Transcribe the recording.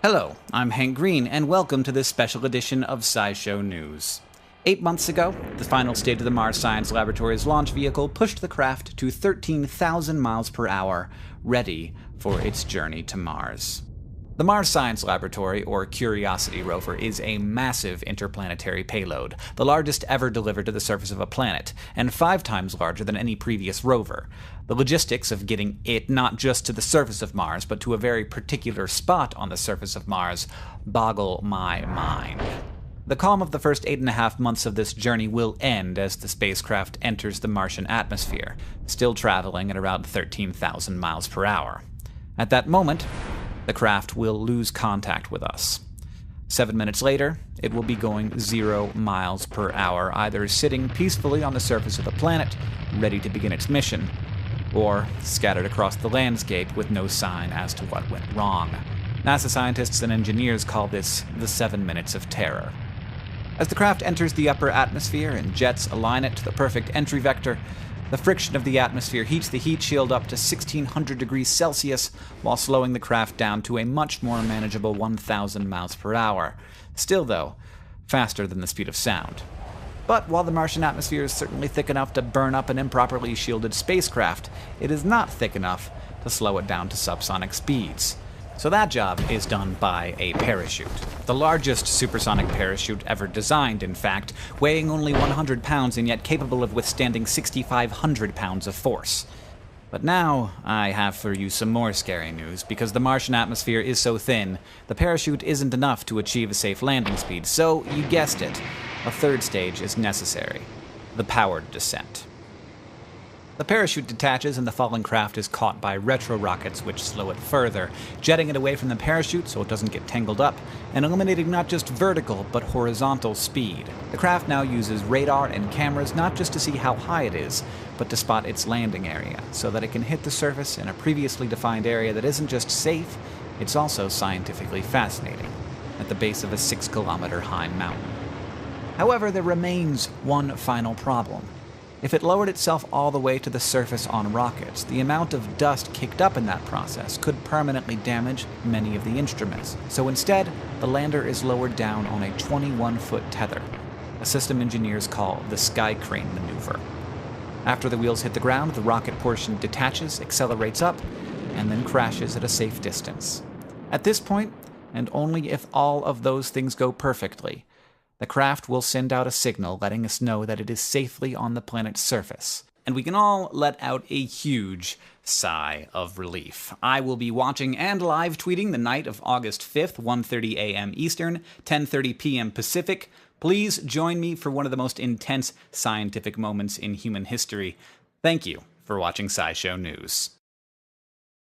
Hello, I'm Hank Green, and welcome to this special edition of SciShow News. 8 months ago, the final stage of the Mars Science Laboratory's launch vehicle pushed the craft to 13,000 miles per hour, ready for its journey to Mars. The Mars Science Laboratory, or Curiosity rover, is a massive interplanetary payload, the largest ever delivered to the surface of a planet, and 5 times larger than any previous rover. The logistics of getting it not just to the surface of Mars, but to a very particular spot on the surface of Mars, boggle my mind. The calm of the first 8.5 months of this journey will end as the spacecraft enters the Martian atmosphere, still traveling at around 13,000 miles per hour. At that moment, the craft will lose contact with us. 7 minutes later, it will be going 0 miles per hour, either sitting peacefully on the surface of the planet, ready to begin its mission, or scattered across the landscape with no sign as to what went wrong. NASA scientists and engineers call this the 7 minutes of terror. As the craft enters the upper atmosphere and jets align it to the perfect entry vector, the friction of the atmosphere heats the heat shield up to 1600 degrees Celsius while slowing the craft down to a much more manageable 1,000 miles per hour. Still, though, faster than the speed of sound. But while the Martian atmosphere is certainly thick enough to burn up an improperly shielded spacecraft, it is not thick enough to slow it down to subsonic speeds. So that job is done by a parachute. The largest supersonic parachute ever designed, in fact, weighing only 100 pounds and yet capable of withstanding 6,500 pounds of force. But now, I have for you some more scary news. Because the Martian atmosphere is so thin, the parachute isn't enough to achieve a safe landing speed, so, you guessed it, a third stage is necessary: the powered descent. The parachute detaches and the falling craft is caught by retro-rockets which slow it further, jetting it away from the parachute so it doesn't get tangled up, and eliminating not just vertical but horizontal speed. The craft now uses radar and cameras not just to see how high it is, but to spot its landing area, so that it can hit the surface in a previously defined area that isn't just safe, it's also scientifically fascinating, at the base of a 6-kilometer high mountain. However, there remains one final problem. If it lowered itself all the way to the surface on rockets, the amount of dust kicked up in that process could permanently damage many of the instruments. So instead, the lander is lowered down on a 21-foot tether, a system engineers call the sky crane maneuver. After the wheels hit the ground, the rocket portion detaches, accelerates up, and then crashes at a safe distance. At this point, and only if all of those things go perfectly, the craft will send out a signal letting us know that it is safely on the planet's surface. And we can all let out a huge sigh of relief. I will be watching and live tweeting the night of August 5th, 1:30 a.m. Eastern, 10:30 p.m. Pacific. Please join me for one of the most intense scientific moments in human history. Thank you for watching SciShow News.